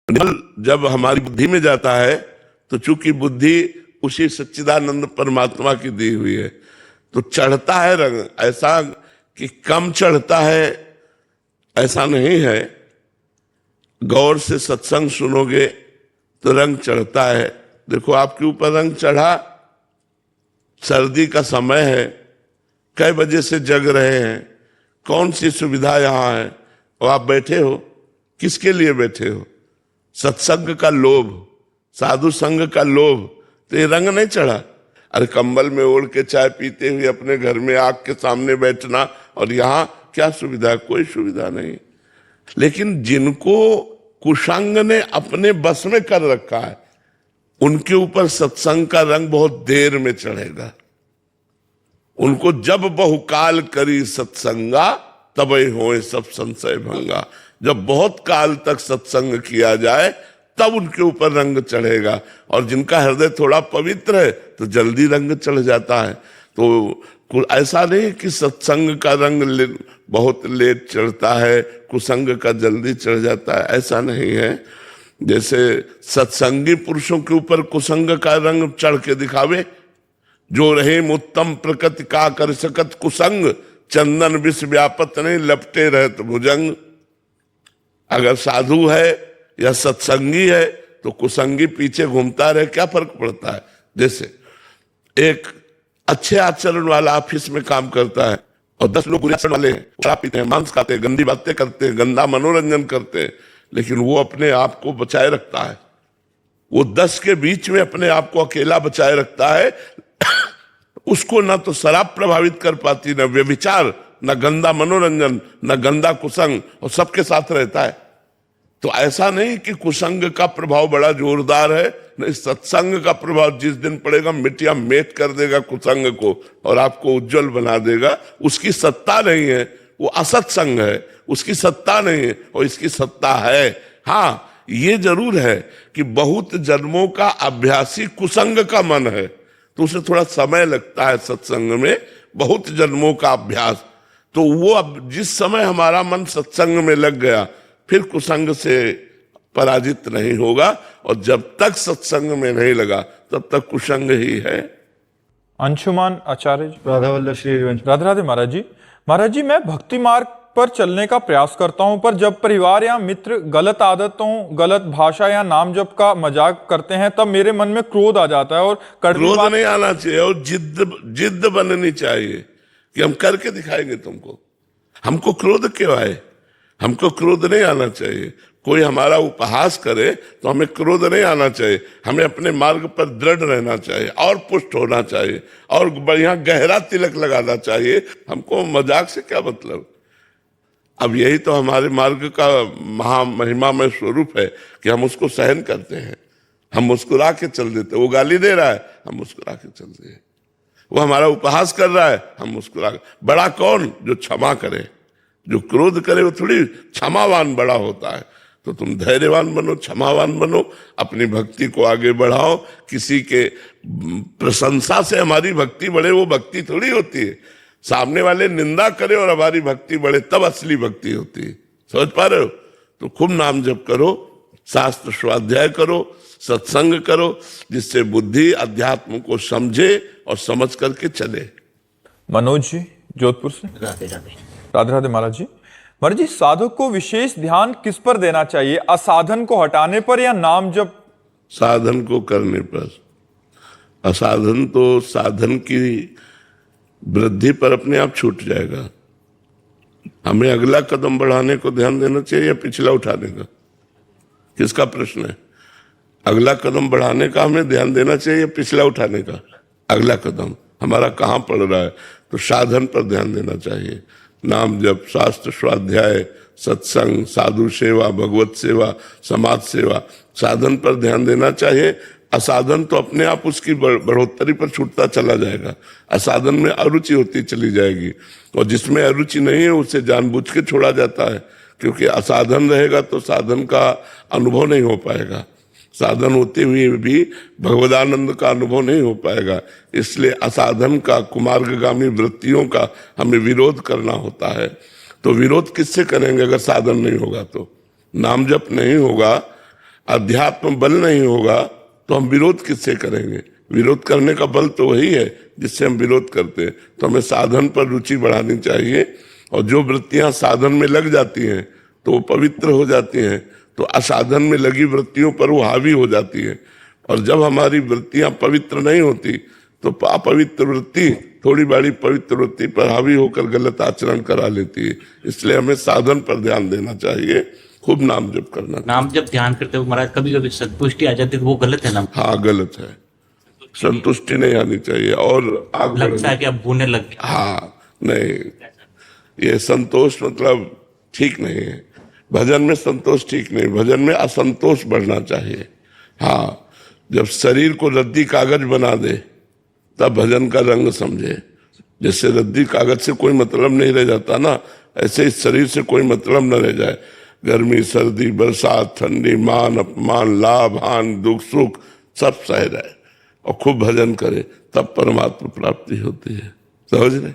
बल जब हमारी बुद्धि में जाता है तो चूंकि बुद्धि उसी सच्चिदानंद परमात्मा की दी हुई है तो चढ़ता है रंग। ऐसा कि कम चढ़ता है ऐसा नहीं है। गौर से सत्संग सुनोगे तो रंग चढ़ता है। देखो आपके ऊपर रंग चढ़ा, सर्दी का समय है, कई बजे से जग रहे हैं, कौन सी सुविधा यहाँ है और आप बैठे हो, किसके लिए बैठे हो? सत्संग का लोभ, साधु संग का लोभ, तो ये रंग नहीं चढ़ा। अरे कंबल में ओढ़ के चाय पीते हुए अपने घर में आग के सामने बैठना, और यहाँ क्या सुविधा? कोई सुविधा नहीं। लेकिन जिनको कुसंग ने अपने बस में कर रखा है उनके ऊपर सत्संग का रंग बहुत देर में चढ़ेगा। उनको जब बहुकाल करी सत्संगा तबे होए सब संशय भंगा। जब बहुत काल तक सत्संग किया जाए तब उनके ऊपर रंग चढ़ेगा। और जिनका हृदय थोड़ा पवित्र है तो जल्दी रंग चढ़ जाता है। तो ऐसा नहीं कि सत्संग का रंग बहुत लेट चढ़ता है, कुसंग का जल्दी चढ़ जाता है, ऐसा नहीं है। जैसे सत्संगी पुरुषों के ऊपर कुसंग का रंग चढ़ के दिखावे, जो रहे उत्तम प्रकृति का कर सकत कुसंग, चंदन विष व्यापत नहीं लपटे रहत भुजंग। अगर साधु है या सत्संगी है तो कुसंगी पीछे घूमता रहे, क्या फर्क पड़ता है? जैसे एक अच्छे आचरण वाला ऑफिस में काम करता है और 10 लोग बुरे आचरण वाले हैं, शराब पीते हैं, मांस खाते हैं, गंदी बातें करते हैं, गंदा मनोरंजन करते हैं, लेकिन वो अपने आप को बचाए रखता है। वो 10 के बीच में अपने आप को अकेला बचाए रखता है। उसको ना तो शराब प्रभावित कर पाती, ना व्यभिचार, ना गंदा मनोरंजन, ना गंदा कुसंग, और सबके साथ रहता है। तो ऐसा नहीं कि कुसंग का प्रभाव बड़ा जोरदार है, नहीं, सत्संग का प्रभाव जिस दिन पड़ेगा मिट्टिया मेट कर देगा कुसंग को और आपको उज्जवल बना देगा। उसकी सत्ता नहीं है, वो असत्संग है, उसकी सत्ता नहीं है, और इसकी सत्ता है। हाँ, ये जरूर है कि बहुत जन्मों का अभ्यासी कुसंग का मन है तो उसे थोड़ा समय लगता है सत्संग में, बहुत जन्मों का अभ्यास। तो वो अब जिस समय हमारा मन सत्संग में लग गया फिर कुसंग से पराजित नहीं होगा, और जब तक सत्संग में नहीं लगा तब तक कुसंग ही है। अंशुमान आचार्य जी। राधा वल्लभ श्री हरिवंश। राधे राधे महाराज जी। महाराज जी, मैं भक्ति मार्ग पर चलने का प्रयास करता हूं, पर जब परिवार या मित्र गलत आदतों, गलत भाषा या नाम जप का मजाक करते हैं तब मेरे मन में क्रोध आ जाता है। और क्रोध नहीं आना चाहिए, और जिद्द बननी चाहिए कि हम करके दिखाएंगे तुमको। हमको क्रोध क्यों आए? हमको क्रोध नहीं आना चाहिए। कोई हमारा उपहास करे तो हमें क्रोध नहीं आना चाहिए। हमें अपने मार्ग पर दृढ़ रहना चाहिए और पुष्ट होना चाहिए और बढ़िया गहरा तिलक लगाना चाहिए। हमको मजाक से क्या मतलब? अब यही तो हमारे मार्ग का महामहिमामय स्वरूप है कि हम उसको सहन करते हैं, हम मुस्कुरा के चल देते। वो गाली दे रहा है, हम मुस्कुरा के चलते हैं। वो हमारा उपहास कर रहा है, हम मुस्कुरा के। बड़ा कौन? जो क्षमा करे। जो क्रोध करे वो थोड़ी क्षमावान बड़ा होता है। तो तुम धैर्यवान बनो, क्षमावान बनो, अपनी भक्ति को आगे बढ़ाओ। किसी के प्रशंसा से हमारी भक्ति बढ़े, वो भक्ति थोड़ी होती है। सामने वाले निंदा करे और हमारी भक्ति बढ़े, तब असली भक्ति होती है। समझ पा रहे हो? तो खूब नाम जप करो, शास्त्र स्वाध्याय करो, सत्संग करो, जिससे बुद्धि अध्यात्म को समझे और समझ करके चले। मनोज जी जोधपुर से। राधे राधे। राधे राधे महाराज जी। महाराज जी, साधक को विशेष ध्यान किस पर देना चाहिए? असाधन को हटाने पर या नाम जप? साधन को करने पर। असाधन तो साधन की वृद्धि पर अपने आप छूट जाएगा। हमें अगला कदम बढ़ाने को ध्यान देना चाहिए या पिछला उठाने का? किसका प्रश्न है? अगला कदम बढ़ाने का हमें ध्यान देना चाहिए या पिछला उठाने का? अगला कदम हमारा कहाँ पड़ रहा है? तो साधन पर ध्यान देना चाहिए। नाम जप, शास्त्र स्वाध्याय, सत्संग, साधु सेवा, भगवत सेवा, समाज सेवा, साधन पर ध्यान देना चाहिए। असाधन तो अपने आप उसकी बढ़ोतरी पर छूटता चला जाएगा। असाधन में अरुचि होती चली जाएगी, और जिसमें अरुचि नहीं है उसे जानबूझ के छोड़ा जाता है, क्योंकि असाधन रहेगा तो साधन का अनुभव नहीं हो पाएगा। साधन होते हुए भी भगवदानंद का अनुभव नहीं हो पाएगा। इसलिए असाधन का, कुमार्गगामी वृत्तियों का हमें विरोध करना होता है। तो विरोध किससे करेंगे अगर साधन नहीं होगा? तो नाम जप नहीं होगा, अध्यात्म बल नहीं होगा तो हम विरोध किससे करेंगे? विरोध करने का बल तो वही है जिससे हम विरोध करते हैं। तो हमें साधन पर रुचि बढ़ानी चाहिए, और जो वृत्तियां साधन में लग जाती हैं तो वो पवित्र हो जाती हैं, तो असाधन में लगी वृत्तियों पर वो हावी हो जाती है। और जब हमारी वृत्तियां पवित्र नहीं होती तो अपवित्र वृत्ति थोड़ी बड़ी पवित्र वृत्ति पर हावी होकर गलत आचरण करा लेती है। इसलिए हमें साधन पर ध्यान देना चाहिए, खूब नाम जप करना। नाम जब ध्यान करते हो महाराज, कभी कभी संतुष्टि आ जाती है, वो गलत है ना? हाँ, गलत है, संतुष्टि नहीं आनी चाहिए और आग लगता है कि अब भूने लग गया। हाँ, नहीं, ये संतोष मतलब ठीक नहीं है। भजन में संतोष ठीक नहीं, भजन में असंतोष बढ़ना चाहिए। हाँ, जब शरीर को रद्दी कागज बना दे तब भजन का रंग समझे। जैसे रद्दी कागज से कोई मतलब नहीं रह जाता ना, ऐसे इस शरीर से कोई मतलब न रह जाए। गर्मी, सर्दी, बरसात, ठंडी, मान अपमान, लाभ हानि, दुख सुख सब सह रहे और खूब भजन करे, तब परमात्मा प्राप्ति होती है। समझ रहे?